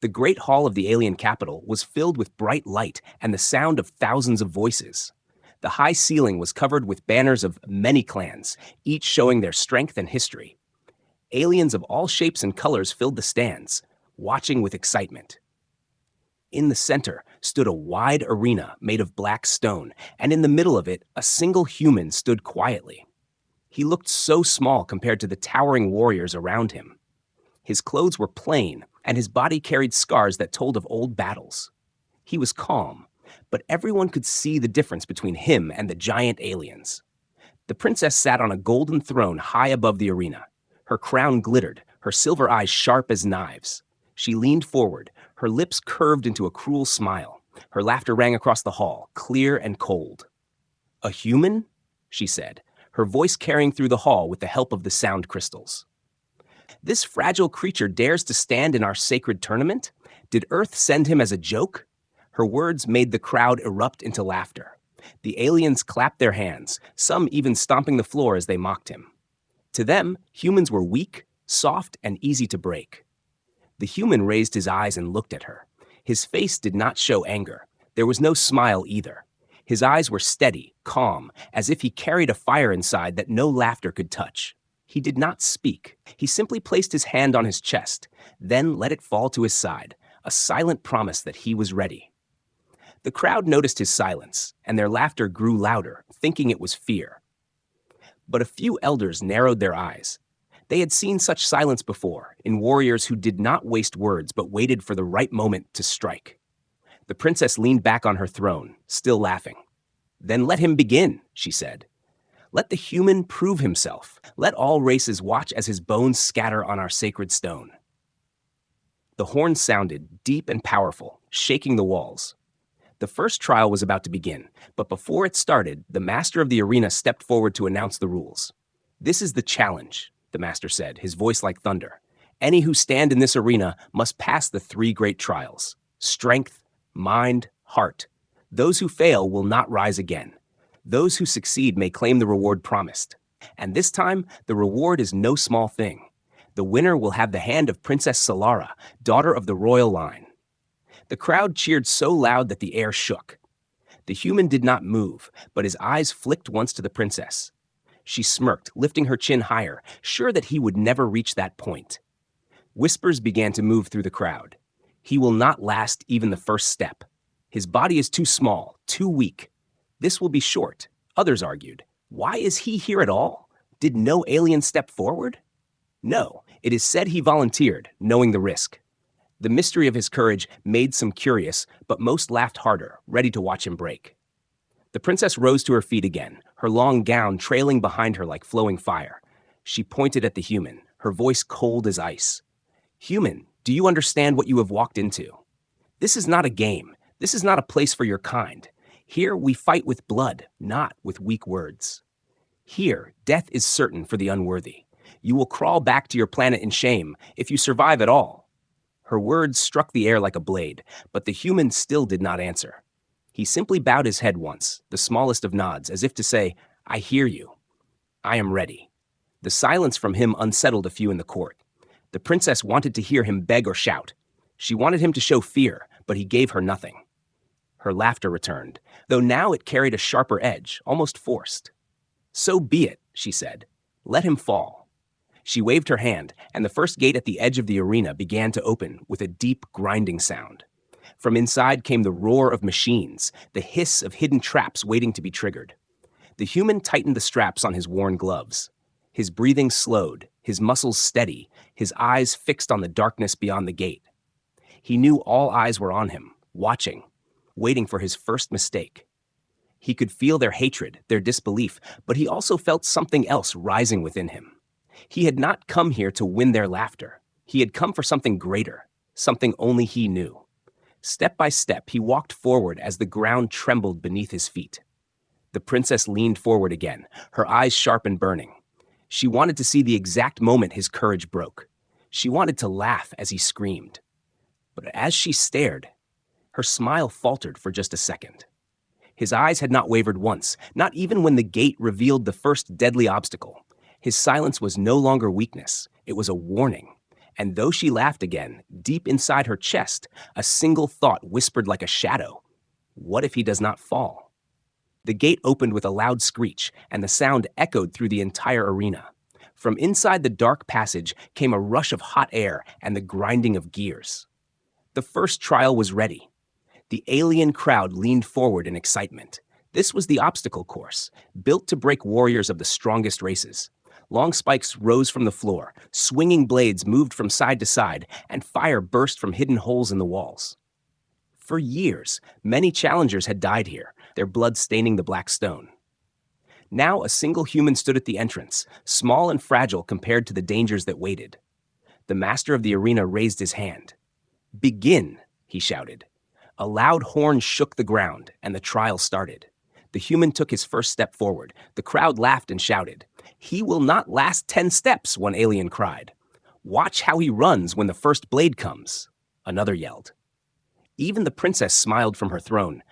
The great hall of the alien capital was filled with bright light and the sound of thousands of voices. The high ceiling was covered with banners of many clans, each showing their strength and history. Aliens of all shapes and colors filled the stands, watching with excitement. In the center stood a wide arena made of black stone, and in the middle of it, a single human stood quietly. He looked so small compared to the towering warriors around him. His clothes were plain, and his body carried scars that told of old battles. He was calm, but everyone could see the difference between him and the giant aliens. The princess sat on a golden throne high above the arena. Her crown glittered, her silver eyes sharp as knives. She leaned forward, her lips curved into a cruel smile. Her laughter rang across the hall, clear and cold. "A human?" she said, her voice carrying through the hall with the help of the sound crystals. "This fragile creature dares to stand in our sacred tournament? Did Earth send him as a joke?" Her words made the crowd erupt into laughter. The aliens clapped their hands, some even stomping the floor as they mocked him. To them, humans were weak, soft, and easy to break. The human raised his eyes and looked at her. His face did not show anger. There was no smile either. His eyes were steady, calm, as if he carried a fire inside that no laughter could touch. He did not speak. He simply placed his hand on his chest, then let it fall to his side, a silent promise that he was ready. The crowd noticed his silence, and their laughter grew louder, thinking it was fear. But a few elders narrowed their eyes. They had seen such silence before, in warriors who did not waste words but waited for the right moment to strike. The princess leaned back on her throne, still laughing. "Then let him begin," she said. "Let the human prove himself. Let all races watch as his bones scatter on our sacred stone." The horn sounded, deep and powerful, shaking the walls. The first trial was about to begin, but before it started, the master of the arena stepped forward to announce the rules. "This is the challenge," the master said, his voice like thunder. "Any who stand in this arena must pass the three great trials: strength, mind, heart. Those who fail will not rise again. Those who succeed may claim the reward promised. And this time, the reward is no small thing. The winner will have the hand of Princess Solara, daughter of the royal line." The crowd cheered so loud that the air shook. The human did not move, but his eyes flicked once to the princess. She smirked, lifting her chin higher, sure that he would never reach that point. Whispers began to move through the crowd. "He will not last even the first step. His body is too small, too weak. This will be short," others argued. "Why is he here at all? Did no alien step forward?" No, it is said he volunteered, knowing the risk. The mystery of his courage made some curious, but most laughed harder, ready to watch him break. The princess rose to her feet again, her long gown trailing behind her like flowing fire. She pointed at the human, her voice cold as ice. "Human, do you understand what you have walked into? This is not a game. This is not a place for your kind. Here we fight with blood, not with weak words. Here, death is certain for the unworthy. You will crawl back to your planet in shame, if you survive at all." Her words struck the air like a blade, but the human still did not answer. He simply bowed his head once, the smallest of nods, as if to say, "I hear you. I am ready." The silence from him unsettled a few in the court. The princess wanted to hear him beg or shout. She wanted him to show fear, but he gave her nothing. Her laughter returned, though now it carried a sharper edge, almost forced. "So be it," she said. "Let him fall." She waved her hand, and the first gate at the edge of the arena began to open with a deep grinding sound. From inside came the roar of machines, the hiss of hidden traps waiting to be triggered. The human tightened the straps on his worn gloves. His breathing slowed, his muscles steady, his eyes fixed on the darkness beyond the gate. He knew all eyes were on him, watching, waiting for his first mistake. He could feel their hatred, their disbelief, but he also felt something else rising within him. He had not come here to win their laughter. He had come for something greater, something only he knew. Step by step, he walked forward as the ground trembled beneath his feet. The princess leaned forward again, her eyes sharp and burning. She wanted to see the exact moment his courage broke. She wanted to laugh as he screamed. But as she stared, her smile faltered for just a second. His eyes had not wavered once, not even when the gate revealed the first deadly obstacle. His silence was no longer weakness, it was a warning. And though she laughed again, deep inside her chest, a single thought whispered like a shadow. What if he does not fall? The gate opened with a loud screech, and the sound echoed through the entire arena. From inside the dark passage came a rush of hot air and the grinding of gears. The first trial was ready. The alien crowd leaned forward in excitement. This was the obstacle course, built to break warriors of the strongest races. Long spikes rose from the floor, swinging blades moved from side to side, and fire burst from hidden holes in the walls. For years, many challengers had died here, their blood staining the black stone. Now a single human stood at the entrance, small and fragile compared to the dangers that waited. The master of the arena raised his hand. "Begin," he shouted. A loud horn shook the ground, and the trial started. The human took his first step forward. The crowd laughed and shouted. "He will not last 10 steps, one alien cried. "Watch how he runs when the first blade comes," another yelled. Even the princess smiled from her throne,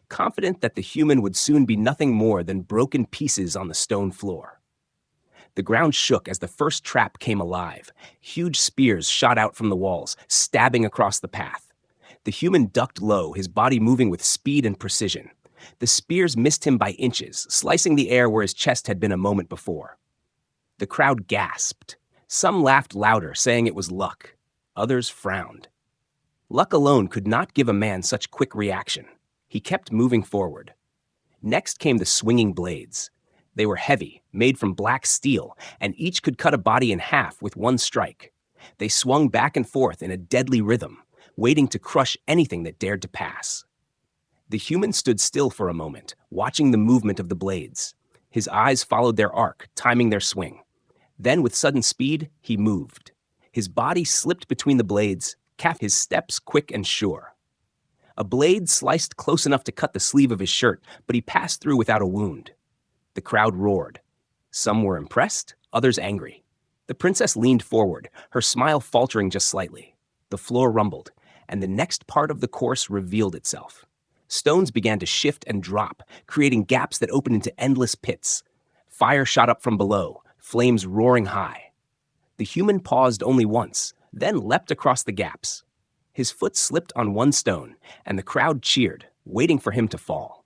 confident that the human would soon be nothing more than broken pieces on the stone floor. The ground shook as the first trap came alive. Huge spears shot out from the walls, stabbing across the path. The human ducked low, his body moving with speed and precision. The spears missed him by inches, slicing the air where his chest had been a moment before. The crowd gasped. Some laughed louder, saying it was luck. Others frowned. Luck alone could not give a man such quick reaction. He kept moving forward. Next came the swinging blades. They were heavy, made from black steel, and each could cut a body in half with one strike. They swung back and forth in a deadly rhythm, waiting to crush anything that dared to pass. The human stood still for a moment, watching the movement of the blades. His eyes followed their arc, timing their swing. Then, with sudden speed, he moved. His body slipped between the blades, his steps quick and sure. A blade sliced close enough to cut the sleeve of his shirt, but he passed through without a wound. The crowd roared. Some were impressed, others angry. The princess leaned forward, her smile faltering just slightly. The floor rumbled, and the next part of the course revealed itself. Stones began to shift and drop, creating gaps that opened into endless pits. Fire shot up from below, flames roaring high. The human paused only once, then leapt across the gaps. His foot slipped on one stone, and the crowd cheered, waiting for him to fall.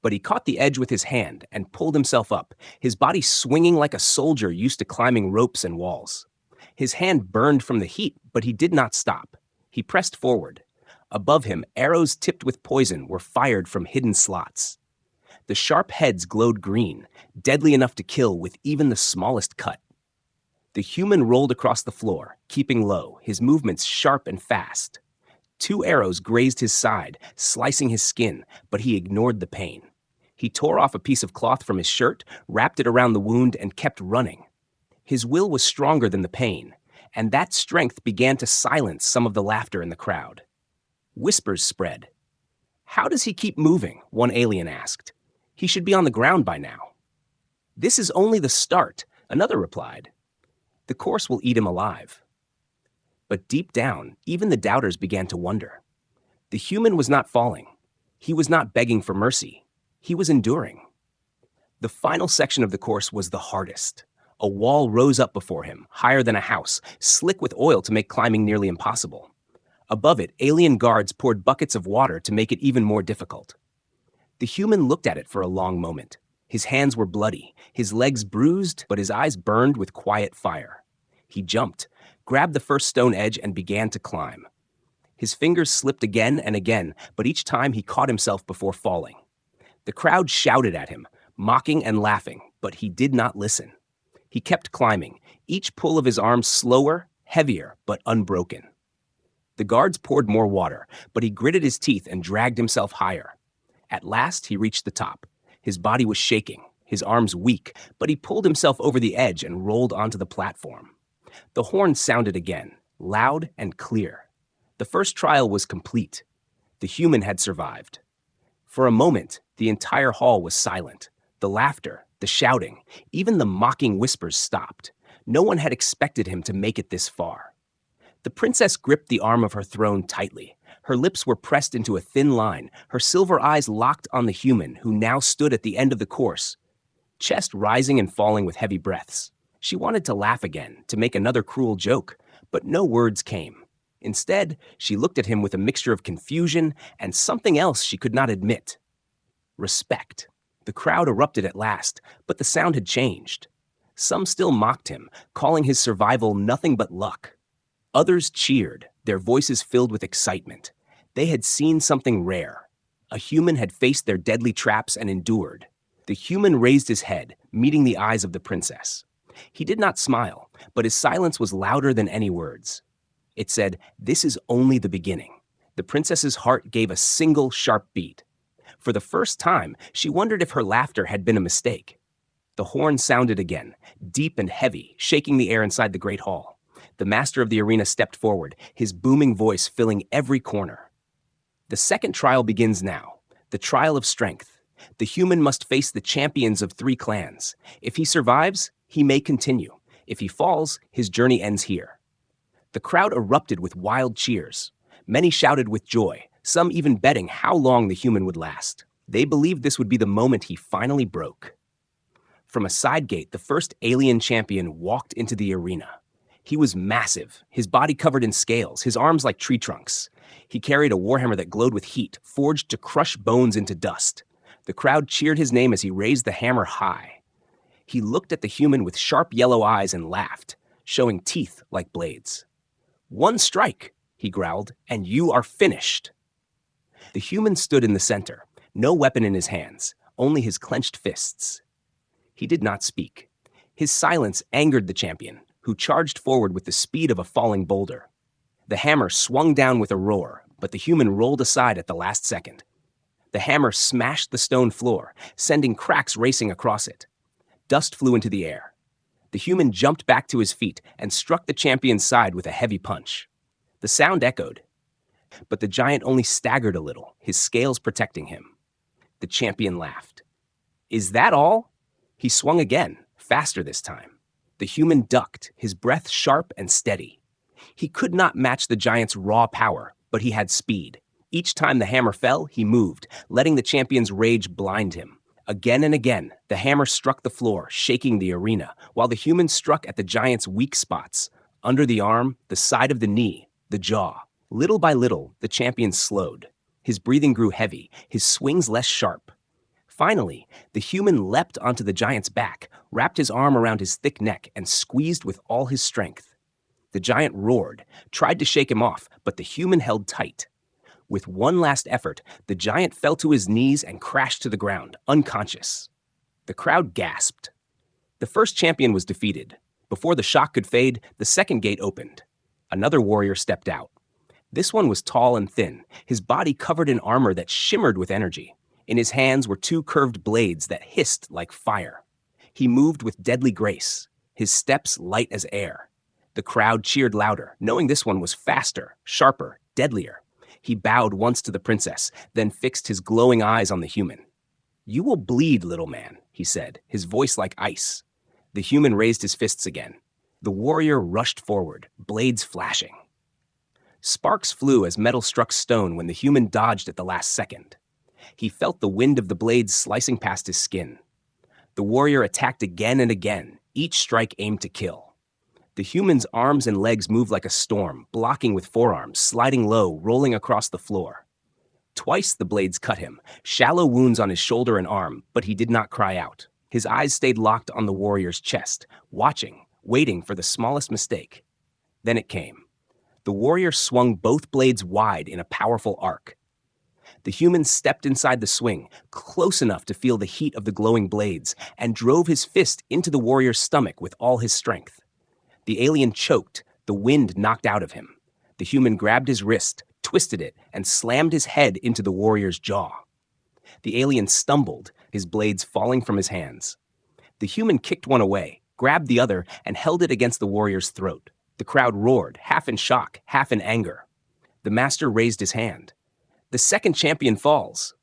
But he caught the edge with his hand and pulled himself up, his body swinging like a soldier used to climbing ropes and walls. His hand burned from the heat, but he did not stop. He pressed forward. Above him, arrows tipped with poison were fired from hidden slots. The sharp heads glowed green, deadly enough to kill with even the smallest cut. The human rolled across the floor, keeping low, his movements sharp and fast. 2 arrows grazed his side, slicing his skin, but he ignored the pain. He tore off a piece of cloth from his shirt, wrapped it around the wound, and kept running. His will was stronger than the pain, and that strength began to silence some of the laughter in the crowd. Whispers spread. "How does he keep moving?" one alien asked. "He should be on the ground by now." "This is only the start," another replied. "The course will eat him alive." But deep down, even the doubters began to wonder. The human was not falling. He was not begging for mercy. He was enduring. The final section of the course was the hardest. A wall rose up before him, higher than a house, slick with oil to make climbing nearly impossible. Above it, alien guards poured buckets of water to make it even more difficult. The human looked at it for a long moment. His hands were bloody, his legs bruised, but his eyes burned with quiet fire. He jumped, grabbed the first stone edge, and began to climb. His fingers slipped again and again, but each time he caught himself before falling. The crowd shouted at him, mocking and laughing, but he did not listen. He kept climbing, each pull of his arms slower, heavier, but unbroken. The guards poured more water, but he gritted his teeth and dragged himself higher. At last, he reached the top. His body was shaking, his arms weak, but he pulled himself over the edge and rolled onto the platform. The horn sounded again, loud and clear. The first trial was complete. The human had survived. For a moment, the entire hall was silent. The laughter, the shouting, even the mocking whispers stopped. No one had expected him to make it this far. The princess gripped the arm of her throne tightly. Her lips were pressed into a thin line, her silver eyes locked on the human who now stood at the end of the course, chest rising and falling with heavy breaths. She wanted to laugh again, to make another cruel joke, But no words came. Instead, she looked at him with a mixture of confusion and something else she could not admit. Respect. The crowd erupted at last, but the sound had changed. Some still mocked him, calling his survival nothing but luck. Others cheered, their voices filled with excitement. They had seen something rare. A human had faced their deadly traps and endured. The human raised his head, meeting the eyes of the princess. He did not smile, but his silence was louder than any words. It said, "This is only the beginning." The princess's heart gave a single sharp beat. For the first time, she wondered if her laughter had been a mistake. The horn sounded again, deep and heavy, shaking the air inside the great hall. The master of the arena stepped forward, his booming voice filling every corner. The second trial begins now, the trial of strength. The human must face the champions of 3 clans. If he survives, he may continue. If he falls, his journey ends here. The crowd erupted with wild cheers. Many shouted with joy, some even betting how long the human would last. They believed this would be the moment he finally broke. From a side gate, the first alien champion walked into the arena. He was massive, his body covered in scales, his arms like tree trunks. He carried a warhammer that glowed with heat, forged to crush bones into dust. The crowd cheered his name as he raised the hammer high. He looked at the human with sharp yellow eyes and laughed, showing teeth like blades. "One strike," he growled, "and you are finished." The human stood in the center, no weapon in his hands, only his clenched fists. He did not speak. His silence angered the champion, who charged forward with the speed of a falling boulder. The hammer swung down with a roar, but the human rolled aside at the last second. The hammer smashed the stone floor, sending cracks racing across it. Dust flew into the air. The human jumped back to his feet and struck the champion's side with a heavy punch. The sound echoed, but the giant only staggered a little, his scales protecting him. The champion laughed. "Is that all?" He swung again, faster this time. The human ducked, his breath sharp and steady. He could not match the giant's raw power, but he had speed. Each time the hammer fell, he moved, letting the champion's rage blind him. Again and again, the hammer struck the floor, shaking the arena, while the human struck at the giant's weak spots, under the arm, the side of the knee, the jaw. Little by little, the champion slowed. His breathing grew heavy, his swings less sharp. Finally, the human leapt onto the giant's back, wrapped his arm around his thick neck, and squeezed with all his strength. The giant roared, tried to shake him off, but the human held tight. With one last effort, the giant fell to his knees and crashed to the ground, unconscious. The crowd gasped. The first champion was defeated. Before the shock could fade, the second gate opened. Another warrior stepped out. This one was tall and thin, his body covered in armor that shimmered with energy. In his hands were 2 curved blades that hissed like fire. He moved with deadly grace, his steps light as air. The crowd cheered louder, knowing this one was faster, sharper, deadlier. He bowed once to the princess, then fixed his glowing eyes on the human. "You will bleed, little man," he said, his voice like ice. The human raised his fists again. The warrior rushed forward, blades flashing. Sparks flew as metal struck stone when the human dodged at the last second. He felt the wind of the blades slicing past his skin. The warrior attacked again and again, each strike aimed to kill. The human's arms and legs moved like a storm, blocking with forearms, sliding low, rolling across the floor. Twice the blades cut him, shallow wounds on his shoulder and arm, but he did not cry out. His eyes stayed locked on the warrior's chest, watching, waiting for the smallest mistake. Then it came. The warrior swung both blades wide in a powerful arc. The human stepped inside the swing, close enough to feel the heat of the glowing blades, and drove his fist into the warrior's stomach with all his strength. The alien choked, the wind knocked out of him. The human grabbed his wrist, twisted it, and slammed his head into the warrior's jaw. The alien stumbled, his blades falling from his hands. The human kicked one away, grabbed the other, and held it against the warrior's throat. The crowd roared, half in shock, half in anger. The master raised his hand. "The second champion falls."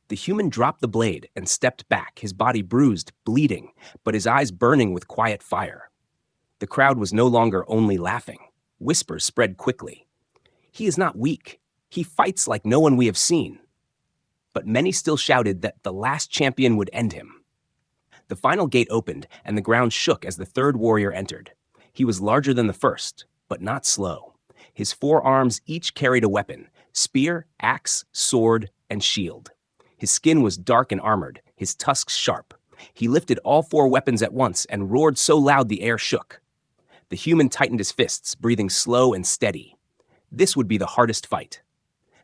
The human dropped the blade and stepped back, his body bruised, bleeding, but his eyes burning with quiet fire. The crowd was no longer only laughing. Whispers spread quickly. "He is not weak. He fights like no one we have seen." But many still shouted that the last champion would end him. The final gate opened, and the ground shook as the third warrior entered. He was larger than the first, but not slow. His forearms each carried a weapon: spear, axe, sword, and shield. His skin was dark and armored, his tusks sharp. He lifted all four weapons at once and roared so loud the air shook. The human tightened his fists, breathing slow and steady. This would be the hardest fight.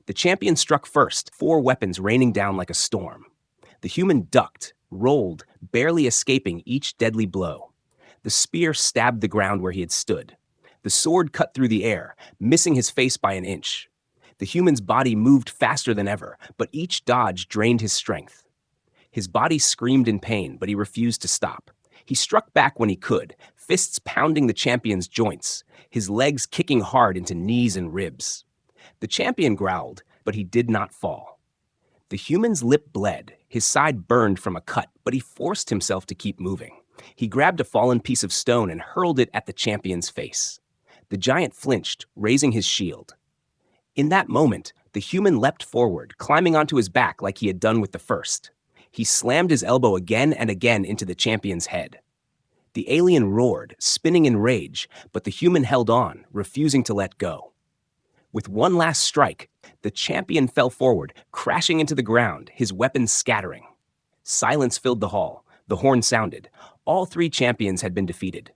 The champion struck first, four weapons raining down like a storm. The human ducked, rolled, barely escaping each deadly blow. The spear stabbed the ground where he had stood. The sword cut through the air, missing his face by an inch. The human's body moved faster than ever, but each dodge drained his strength. His body screamed in pain, but he refused to stop. He struck back when he could, fists pounding the champion's joints, his legs kicking hard into knees and ribs. The champion growled, but he did not fall. The human's lip bled, his side burned from a cut, but he forced himself to keep moving. He grabbed a fallen piece of stone and hurled it at the champion's face. The giant flinched, raising his shield. In that moment, the human leapt forward, climbing onto his back like he had done with the first. He slammed his elbow again and again into the champion's head. The alien roared, spinning in rage, but the human held on, refusing to let go. With one last strike, the champion fell forward, crashing into the ground, his weapons scattering. Silence filled the hall. The horn sounded. All three champions had been defeated.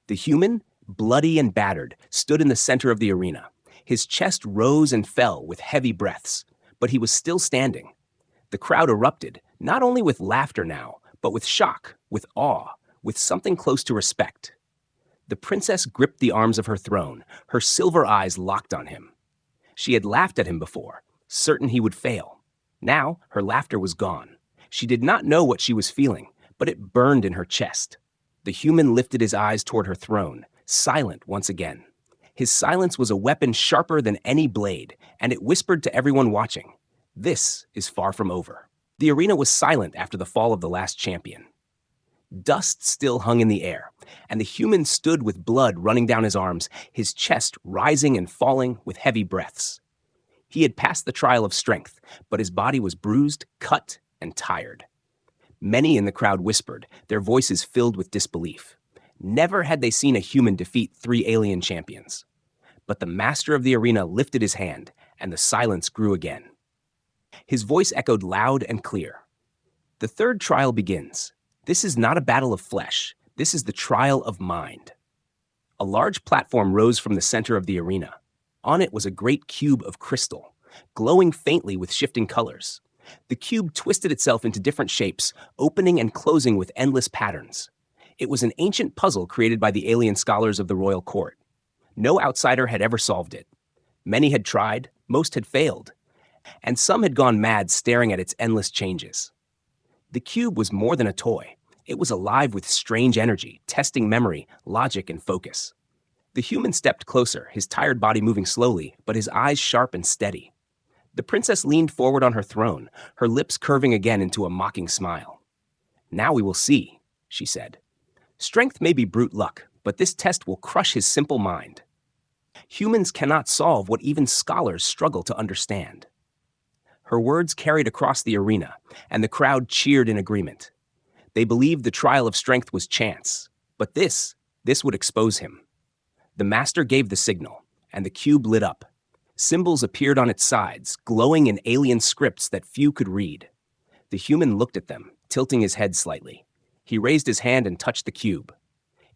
The human, bloody and battered, stood in the center of the arena. His chest rose and fell with heavy breaths, but he was still standing. The crowd erupted, not only with laughter now, but with shock, with awe, with something close to respect. The princess gripped the arms of her throne, her silver eyes locked on him. She had laughed at him before, certain he would fail. Now, her laughter was gone. She did not know what she was feeling, but it burned in her chest. The human lifted his eyes toward her throne, silent once again. His silence was a weapon sharper than any blade, and it whispered to everyone watching, "This is far from over." The arena was silent after the fall of the last champion. Dust still hung in the air, and the human stood with blood running down his arms, his chest rising and falling with heavy breaths. He had passed the trial of strength, but his body was bruised, cut, and tired. Many in the crowd whispered, their voices filled with disbelief. Never had they seen a human defeat three alien champions. But the master of the arena lifted his hand, and the silence grew again. His voice echoed loud and clear. The third trial begins. This is not a battle of flesh. This is the trial of mind. A large platform rose from the center of the arena. On it was a great cube of crystal, glowing faintly with shifting colors. The cube twisted itself into different shapes, opening and closing with endless patterns. It was an ancient puzzle created by the alien scholars of the royal court. No outsider had ever solved it. Many had tried, most had failed, and some had gone mad staring at its endless changes. The cube was more than a toy. It was alive with strange energy, testing memory, logic, and focus. The human stepped closer, his tired body moving slowly, but his eyes sharp and steady. The princess leaned forward on her throne, her lips curving again into a mocking smile. "Now we will see," she said. "Strength may be brute luck, but this test will crush his simple mind. Humans cannot solve what even scholars struggle to understand." Her words carried across the arena, and the crowd cheered in agreement. They believed the trial of strength was chance, but this would expose him. The master gave the signal, and the cube lit up. Symbols appeared on its sides, glowing in alien scripts that few could read. The human looked at them, tilting his head slightly. He raised his hand and touched the cube.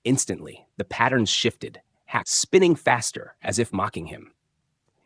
Instantly, the patterns shifted, spinning faster, as if mocking him.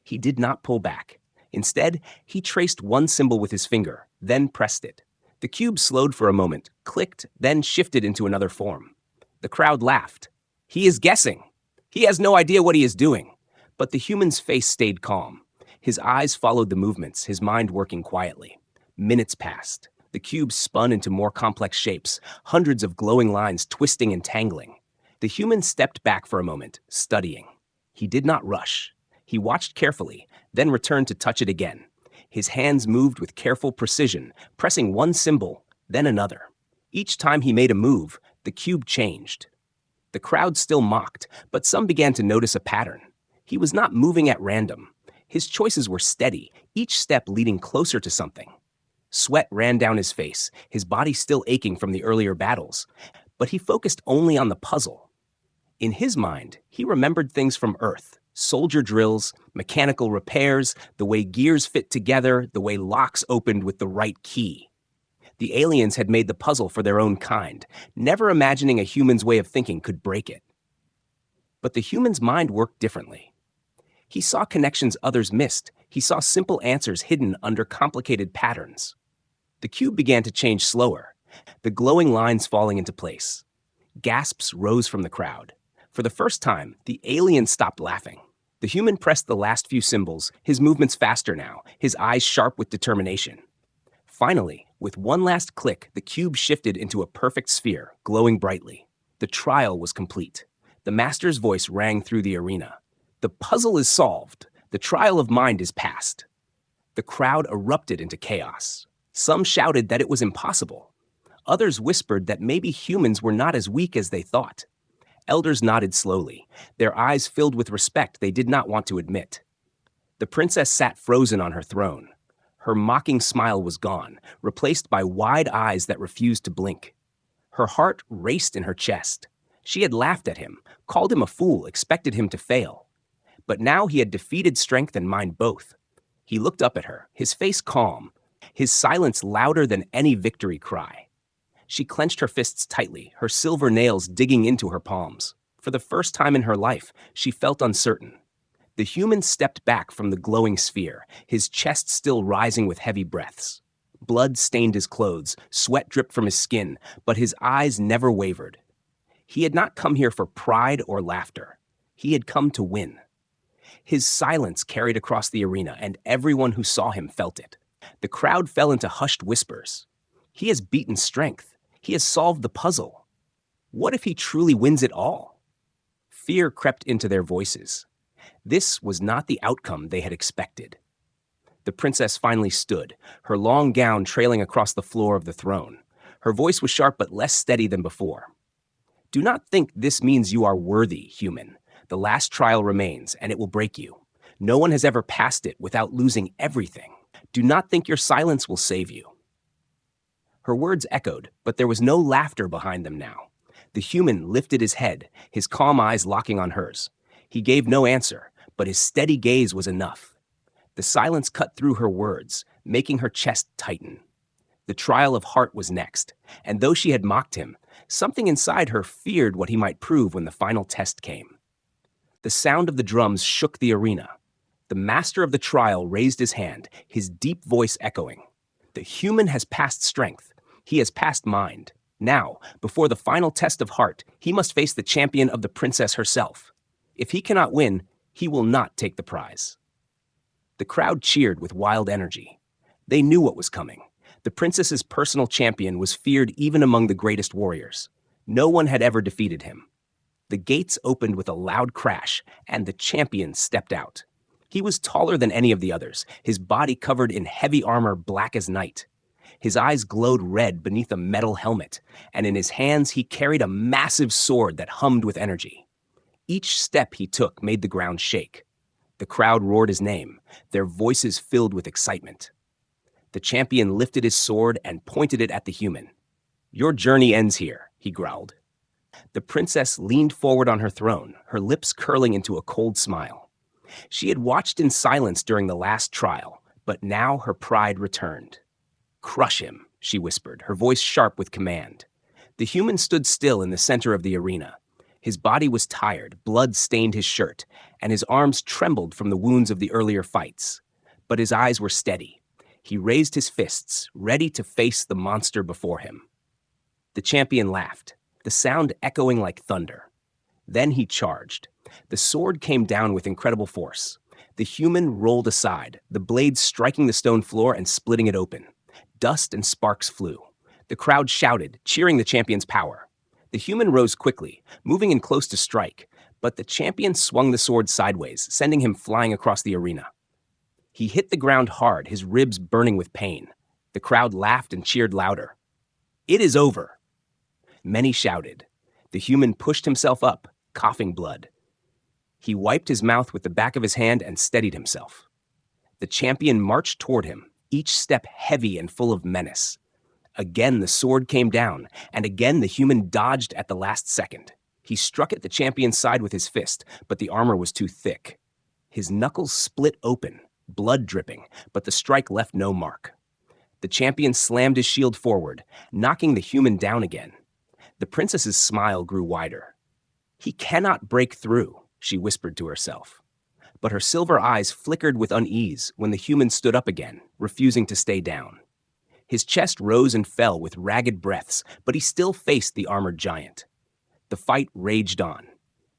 He did not pull back. Instead, he traced one symbol with his finger, then pressed it. The cube slowed for a moment, clicked, then shifted into another form. The crowd laughed. "He is guessing. He has no idea what he is doing." But the human's face stayed calm. His eyes followed the movements, his mind working quietly. Minutes passed. The cube spun into more complex shapes, hundreds of glowing lines twisting and tangling. The human stepped back for a moment, studying. He did not rush. He watched carefully, then returned to touch it again. His hands moved with careful precision, pressing one symbol, then another. Each time he made a move, the cube changed. The crowd still mocked, but some began to notice a pattern. He was not moving at random. His choices were steady, each step leading closer to something. Sweat ran down his face, his body still aching from the earlier battles, but he focused only on the puzzle. In his mind, he remembered things from Earth: soldier drills, mechanical repairs, the way gears fit together, the way locks opened with the right key. The aliens had made the puzzle for their own kind, never imagining a human's way of thinking could break it. But the human's mind worked differently. He saw connections others missed. He saw simple answers hidden under complicated patterns. The cube began to change slower, the glowing lines falling into place. Gasps rose from the crowd. For the first time, the alien stopped laughing. The human pressed the last few symbols, his movements faster now, his eyes sharp with determination. Finally, with one last click, the cube shifted into a perfect sphere, glowing brightly. The trial was complete. The master's voice rang through the arena. The puzzle is solved. The trial of mind is past. The crowd erupted into chaos. Some shouted that it was impossible. Others whispered that maybe humans were not as weak as they thought. Elders nodded slowly, their eyes filled with respect they did not want to admit. The princess sat frozen on her throne. Her mocking smile was gone, replaced by wide eyes that refused to blink. Her heart raced in her chest. She had laughed at him, called him a fool, expected him to fail. But now he had defeated strength and mind both. He looked up at her, his face calm, his silence louder than any victory cry. She clenched her fists tightly, her silver nails digging into her palms. For the first time in her life, she felt uncertain. The human stepped back from the glowing sphere, his chest still rising with heavy breaths. Blood stained his clothes, sweat dripped from his skin, but his eyes never wavered. He had not come here for pride or laughter. He had come to win. His silence carried across the arena, and everyone who saw him felt it. The crowd fell into hushed whispers. He has beaten strength. He has solved the puzzle. What if he truly wins it all? Fear crept into their voices. This was not the outcome they had expected. The princess finally stood, her long gown trailing across the floor of the throne. Her voice was sharp but less steady than before. Do not think this means you are worthy, human. The last trial remains, and it will break you. No one has ever passed it without losing everything. Do not think your silence will save you. Her words echoed, but there was no laughter behind them now. The human lifted his head, his calm eyes locking on hers. He gave no answer, but his steady gaze was enough. The silence cut through her words, making her chest tighten. The trial of heart was next, and though she had mocked him, something inside her feared what he might prove when the final test came. The sound of the drums shook the arena. The master of the trial raised his hand, his deep voice echoing. The human has passed strength. He has passed mind. Now, before the final test of heart, he must face the champion of the princess herself. If he cannot win, he will not take the prize. The crowd cheered with wild energy. They knew what was coming. The princess's personal champion was feared even among the greatest warriors. No one had ever defeated him. The gates opened with a loud crash, and the champion stepped out. He was taller than any of the others, his body covered in heavy armor black as night. His eyes glowed red beneath a metal helmet, and in his hands he carried a massive sword that hummed with energy. Each step he took made the ground shake. The crowd roared his name, their voices filled with excitement. The champion lifted his sword and pointed it at the human. "Your journey ends here," he growled. The princess leaned forward on her throne, her lips curling into a cold smile. She had watched in silence during the last trial, but now her pride returned. "Crush him," she whispered, her voice sharp with command. The human stood still in the center of the arena. His body was tired, blood stained his shirt, and his arms trembled from the wounds of the earlier fights. But his eyes were steady. He raised his fists, ready to face the monster before him. The champion laughed, the sound echoing like thunder. Then he charged. The sword came down with incredible force. The human rolled aside, the blade striking the stone floor and splitting it open. Dust and sparks flew. The crowd shouted, cheering the champion's power. The human rose quickly, moving in close to strike, but the champion swung the sword sideways, sending him flying across the arena. He hit the ground hard, his ribs burning with pain. The crowd laughed and cheered louder. "It is over." Many shouted. The human pushed himself up, coughing blood. He wiped his mouth with the back of his hand and steadied himself. The champion marched toward him, each step heavy and full of menace. Again the sword came down, and again the human dodged at the last second. He struck at the champion's side with his fist, but the armor was too thick. His knuckles split open, blood dripping, but the strike left no mark. The champion slammed his shield forward, knocking the human down again. The princess's smile grew wider. "He cannot break through," she whispered to herself. But her silver eyes flickered with unease when the human stood up again, refusing to stay down. His chest rose and fell with ragged breaths, but he still faced the armored giant. The fight raged on.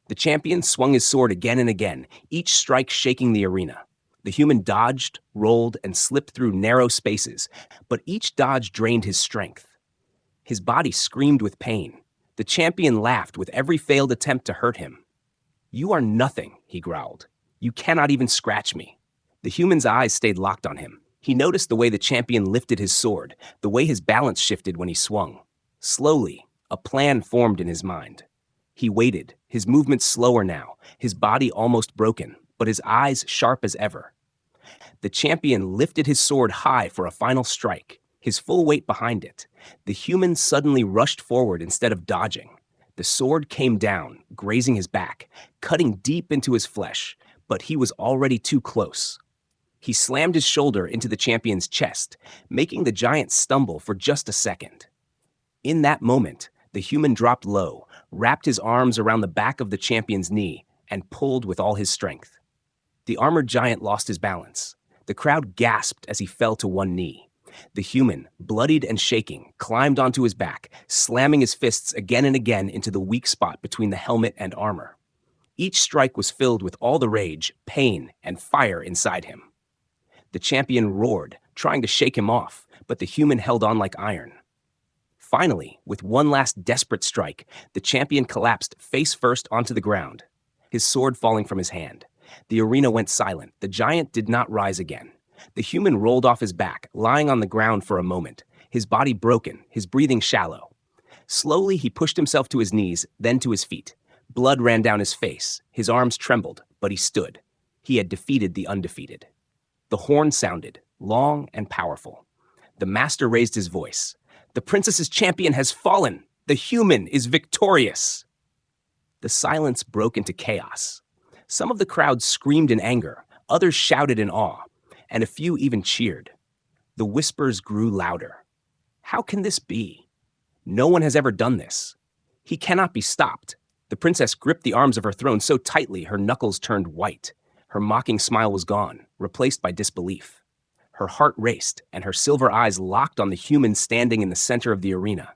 The champion swung his sword again and again, each strike shaking the arena. The human dodged, rolled, and slipped through narrow spaces, but each dodge drained his strength. His body screamed with pain. The champion laughed with every failed attempt to hurt him. "You are nothing," he growled. "You cannot even scratch me." The human's eyes stayed locked on him. He noticed the way the champion lifted his sword, the way his balance shifted when he swung. Slowly, a plan formed in his mind. He waited, his movements slower now, his body almost broken, but his eyes sharp as ever. The champion lifted his sword high for a final strike, his full weight behind it. The human suddenly rushed forward instead of dodging. The sword came down, grazing his back, cutting deep into his flesh, but he was already too close. He slammed his shoulder into the champion's chest, making the giant stumble for just a second. In that moment, the human dropped low, wrapped his arms around the back of the champion's knee, and pulled with all his strength. The armored giant lost his balance. The crowd gasped as he fell to one knee. The human, bloodied and shaking, climbed onto his back, slamming his fists again and again into the weak spot between the helmet and armor. Each strike was filled with all the rage, pain, and fire inside him. The champion roared, trying to shake him off, but the human held on like iron. Finally, with one last desperate strike, the champion collapsed face first onto the ground, his sword falling from his hand. The arena went silent. The giant did not rise again. The human rolled off his back, lying on the ground for a moment, his body broken, his breathing shallow. Slowly, he pushed himself to his knees, then to his feet. Blood ran down his face. His arms trembled, but he stood. He had defeated the undefeated. The horn sounded, long and powerful. The master raised his voice. "The princess's champion has fallen. The human is victorious." The silence broke into chaos. Some of the crowd screamed in anger, others shouted in awe, and a few even cheered. The whispers grew louder. "How can this be? No one has ever done this. He cannot be stopped." The princess gripped the arms of her throne so tightly her knuckles turned white. Her mocking smile was gone, replaced by disbelief. Her heart raced, and her silver eyes locked on the human standing in the center of the arena.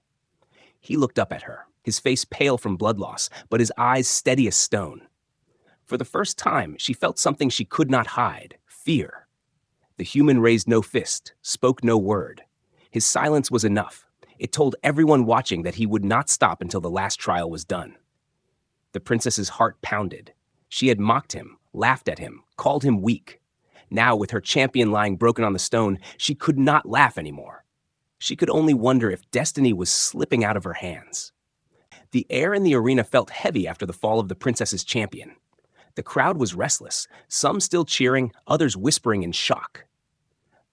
He looked up at her, his face pale from blood loss, but his eyes steady as stone. For the first time, she felt something she could not hide: fear. The human raised no fist, spoke no word. His silence was enough. It told everyone watching that he would not stop until the last trial was done. The princess's heart pounded. She had mocked him, laughed at him, called him weak. Now, with her champion lying broken on the stone, she could not laugh anymore. She could only wonder if destiny was slipping out of her hands. The air in the arena felt heavy after the fall of the princess's champion. The crowd was restless, some still cheering, others whispering in shock.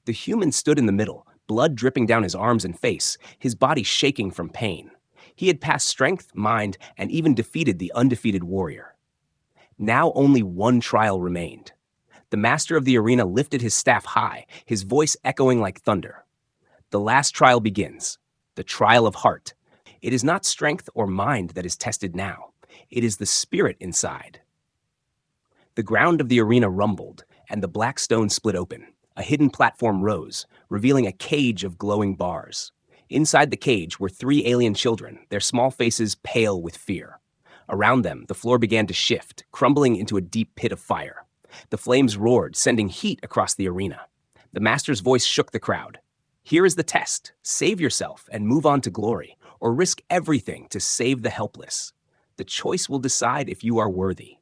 The human stood in the middle, blood dripping down his arms and face, his body shaking from pain. He had passed strength, mind, and even defeated the undefeated warrior. Now only one trial remained. The master of the arena lifted his staff high, his voice echoing like thunder. The last trial begins, the trial of heart. It is not strength or mind that is tested now. It is the spirit inside. The ground of the arena rumbled, and the black stone split open. A hidden platform rose, revealing a cage of glowing bars. Inside the cage were 3 alien children, their small faces pale with fear. Around them, the floor began to shift, crumbling into a deep pit of fire. The flames roared, sending heat across the arena. The master's voice shook the crowd. "Here is the test. Save yourself and move on to glory, or risk everything to save the helpless. The choice will decide if you are worthy."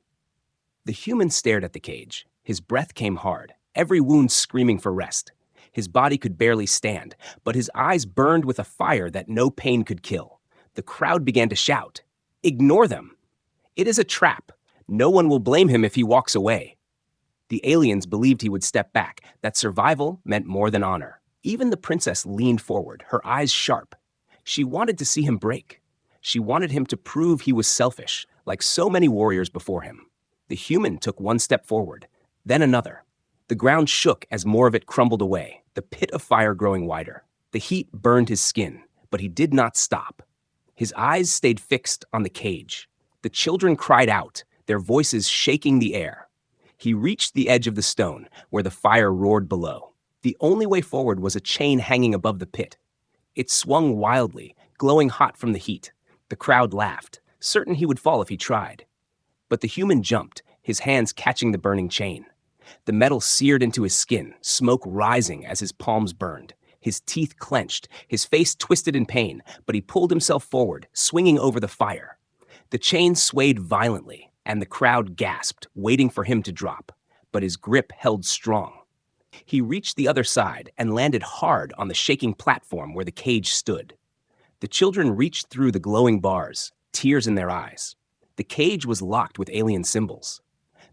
The human stared at the cage. His breath came hard, every wound screaming for rest. His body could barely stand, but his eyes burned with a fire that no pain could kill. The crowd began to shout, "Ignore them! It is a trap. No one will blame him if he walks away." The aliens believed he would step back, that survival meant more than honor. Even the princess leaned forward, her eyes sharp. She wanted to see him break. She wanted him to prove he was selfish, like so many warriors before him. The human took one step forward, then another. The ground shook as more of it crumbled away, the pit of fire growing wider. The heat burned his skin, but he did not stop. His eyes stayed fixed on the cage. The children cried out, their voices shaking the air. He reached the edge of the stone, where the fire roared below. The only way forward was a chain hanging above the pit. It swung wildly, glowing hot from the heat. The crowd laughed, certain he would fall if he tried. But the human jumped, his hands catching the burning chain. The metal seared into his skin, smoke rising as his palms burned. His teeth clenched, his face twisted in pain, but he pulled himself forward, swinging over the fire. The chain swayed violently, and the crowd gasped, waiting for him to drop. But his grip held strong. He reached the other side and landed hard on the shaking platform where the cage stood. The children reached through the glowing bars, tears in their eyes. The cage was locked with alien symbols.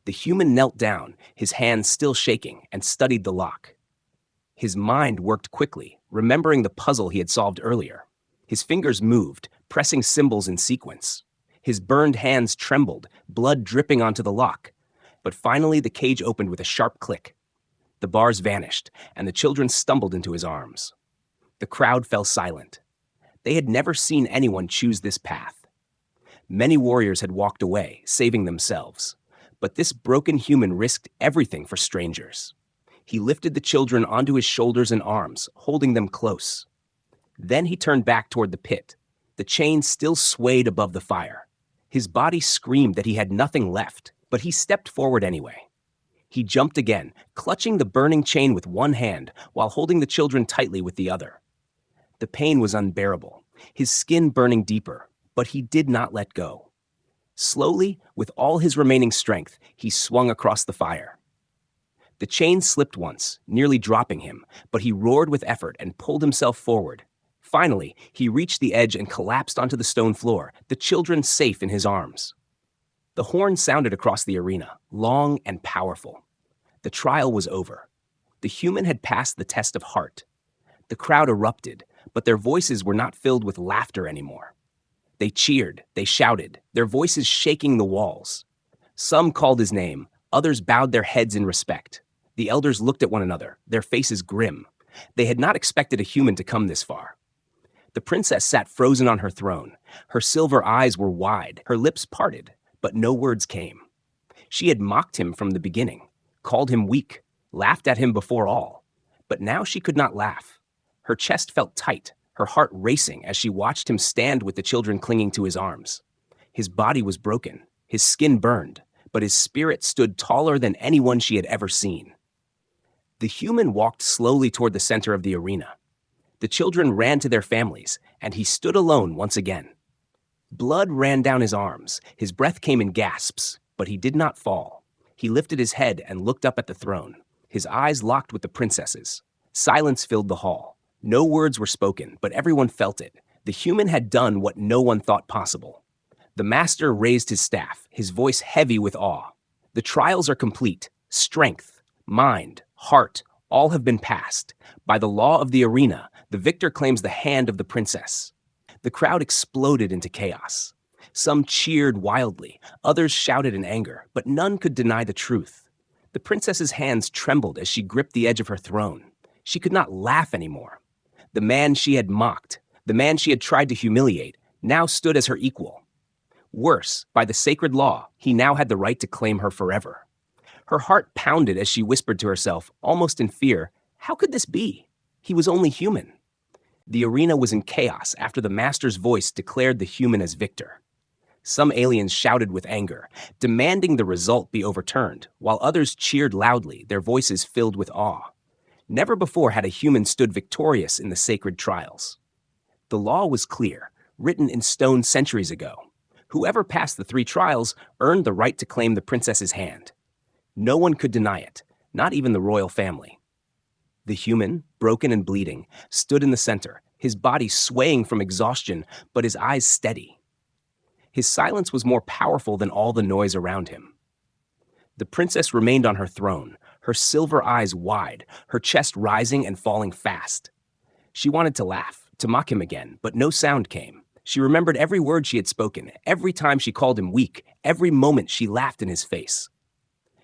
The human knelt down, his hands still shaking, and studied the lock. His mind worked quickly, remembering the puzzle he had solved earlier. His fingers moved, pressing symbols in sequence. His burned hands trembled, blood dripping onto the lock. But finally the cage opened with a sharp click. The bars vanished, and the children stumbled into his arms. The crowd fell silent. They had never seen anyone choose this path. Many warriors had walked away, saving themselves. But this broken human risked everything for strangers. He lifted the children onto his shoulders and arms, holding them close. Then he turned back toward the pit. The chain still swayed above the fire. His body screamed that he had nothing left, but he stepped forward anyway. He jumped again, clutching the burning chain with one hand while holding the children tightly with the other. The pain was unbearable, his skin burning deeper, but he did not let go. Slowly, with all his remaining strength, he swung across the fire. The chain slipped once, nearly dropping him, but he roared with effort and pulled himself forward. Finally, he reached the edge and collapsed onto the stone floor, the children safe in his arms. The horn sounded across the arena, long and powerful. The trial was over. The human had passed the test of heart. The crowd erupted, but their voices were not filled with laughter anymore. They cheered, they shouted, their voices shaking the walls. Some called his name, others bowed their heads in respect. The elders looked at one another, their faces grim. They had not expected a human to come this far. The princess sat frozen on her throne. Her silver eyes were wide, her lips parted, but no words came. She had mocked him from the beginning, called him weak, laughed at him before all. But now she could not laugh. Her chest felt tight, her heart racing as she watched him stand with the children clinging to his arms. His body was broken, his skin burned, but his spirit stood taller than anyone she had ever seen. The human walked slowly toward the center of the arena. The children ran to their families, and he stood alone once again. Blood ran down his arms, his breath came in gasps, but he did not fall. He lifted his head and looked up at the throne, his eyes locked with the princess's. Silence filled the hall. No words were spoken, but everyone felt it. The human had done what no one thought possible. The master raised his staff, his voice heavy with awe. The trials are complete. Strength, mind, heart, all have been passed. By the law of the arena, the victor claims the hand of the princess. The crowd exploded into chaos. Some cheered wildly, others shouted in anger, but none could deny the truth. The princess's hands trembled as she gripped the edge of her throne. She could not laugh anymore. The man she had mocked, the man she had tried to humiliate, now stood as her equal. Worse, by the sacred law, he now had the right to claim her forever. Her heart pounded as she whispered to herself, almost in fear, how could this be? He was only human. The arena was in chaos after the master's voice declared the human as victor. Some aliens shouted with anger, demanding the result be overturned, while others cheered loudly, their voices filled with awe. Never before had a human stood victorious in the sacred trials. The law was clear, written in stone centuries ago. Whoever passed the 3 trials earned the right to claim the princess's hand. No one could deny it, not even the royal family. The human, broken and bleeding, stood in the center, his body swaying from exhaustion, but his eyes steady. His silence was more powerful than all the noise around him. The princess remained on her throne, her silver eyes wide, her chest rising and falling fast. She wanted to laugh, to mock him again, but no sound came. She remembered every word she had spoken, every time she called him weak, every moment she laughed in his face.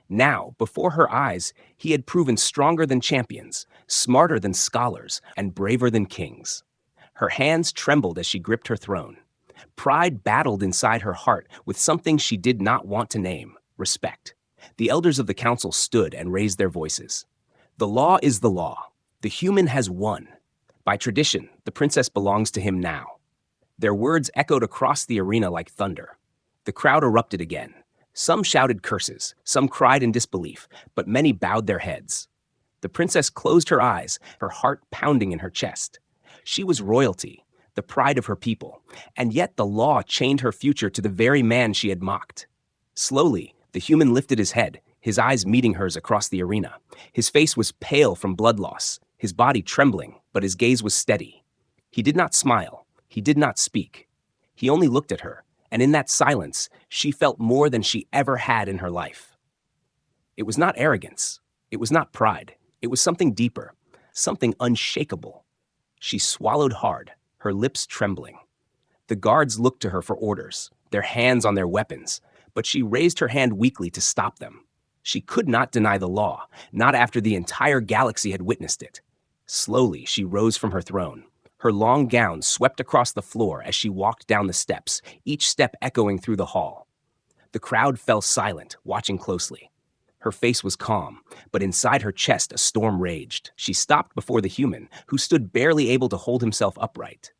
Now, before her eyes, he had proven stronger than champions, smarter than scholars, and braver than kings. Her hands trembled as she gripped her throne. Pride battled inside her heart with something she did not want to name: respect. The elders of the council stood and raised their voices. The law is the law. The human has won. By tradition, the princess belongs to him now. Their words echoed across the arena like thunder. The crowd erupted again. Some shouted curses, some cried in disbelief, but many bowed their heads. The princess closed her eyes, her heart pounding in her chest. She was royalty, the pride of her people, and yet the law chained her future to the very man she had mocked. Slowly, the human lifted his head, his eyes meeting hers across the arena. His face was pale from blood loss, his body trembling, but his gaze was steady. He did not smile. He did not speak. He only looked at her, and in that silence, she felt more than she ever had in her life. It was not arrogance. It was not pride. It was something deeper, something unshakable. She swallowed hard, her lips trembling. The guards looked to her for orders, their hands on their weapons, but she raised her hand weakly to stop them. She could not deny the law, not after the entire galaxy had witnessed it. Slowly, she rose from her throne. Her long gown swept across the floor as she walked down the steps, each step echoing through the hall. The crowd fell silent, watching closely. Her face was calm, but inside her chest a storm raged. She stopped before the human, who stood barely able to hold himself upright.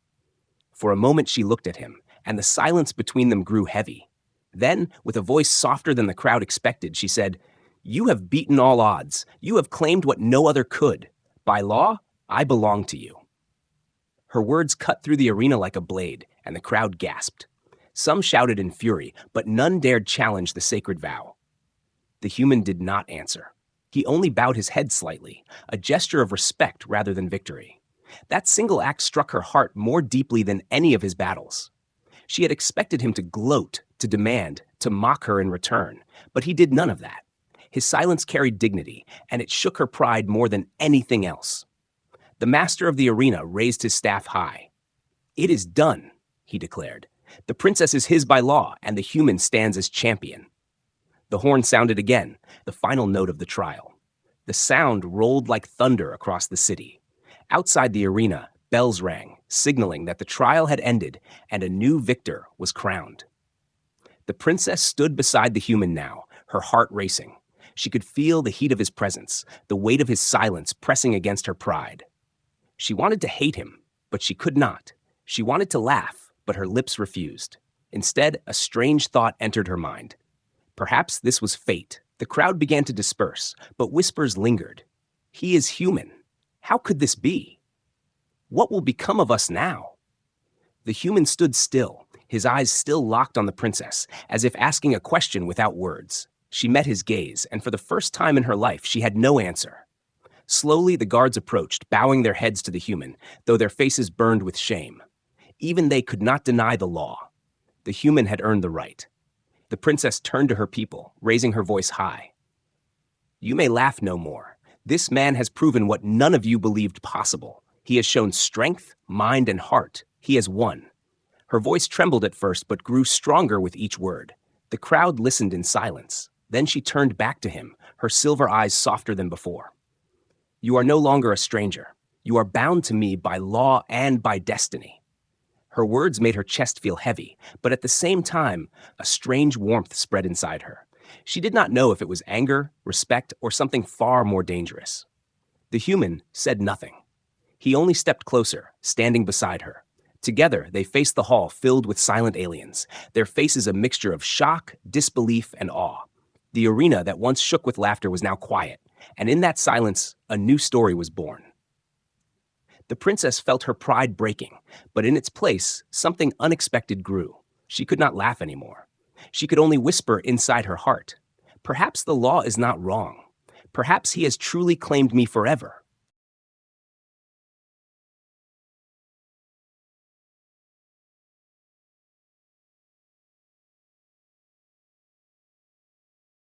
For a moment she looked at him, and the silence between them grew heavy. Then, with a voice softer than the crowd expected, she said, "You have beaten all odds. You have claimed what no other could. By law, I belong to you." Her words cut through the arena like a blade, and the crowd gasped. Some shouted in fury, but none dared challenge the sacred vow. The human did not answer. He only bowed his head slightly, a gesture of respect rather than victory. That single act struck her heart more deeply than any of his battles. She had expected him to gloat, to demand, to mock her in return, but he did none of that. His silence carried dignity, and it shook her pride more than anything else. The master of the arena raised his staff high. "It is done," he declared. "The princess is his by law, and the human stands as champion." The horn sounded again, the final note of the trial. The sound rolled like thunder across the city. Outside the arena, bells rang, signaling that the trial had ended and a new victor was crowned. The princess stood beside the human now, her heart racing. She could feel the heat of his presence, the weight of his silence pressing against her pride. She wanted to hate him, but she could not. She wanted to laugh, but her lips refused. Instead, a strange thought entered her mind. Perhaps this was fate. The crowd began to disperse, but whispers lingered. He is human. How could this be? What will become of us now? The human stood still, his eyes still locked on the princess, as if asking a question without words. She met his gaze, and for the first time in her life, she had no answer. Slowly, the guards approached, bowing their heads to the human, though their faces burned with shame. Even they could not deny the law. The human had earned the right. The princess turned to her people, raising her voice high. "You may laugh no more. This man has proven what none of you believed possible. He has shown strength, mind, and heart. He has won." Her voice trembled at first, but grew stronger with each word. The crowd listened in silence. Then she turned back to him, her silver eyes softer than before. "You are no longer a stranger. You are bound to me by law and by destiny." Her words made her chest feel heavy, but at the same time, a strange warmth spread inside her. She did not know if it was anger, respect, or something far more dangerous. The human said nothing. He only stepped closer, standing beside her. Together, they faced the hall filled with silent aliens, their faces a mixture of shock, disbelief, and awe. The arena that once shook with laughter was now quiet, and in that silence, a new story was born. The princess felt her pride breaking, but in its place, something unexpected grew. She could not laugh anymore. She could only whisper inside her heart, "Perhaps the law is not wrong. Perhaps he has truly claimed me forever."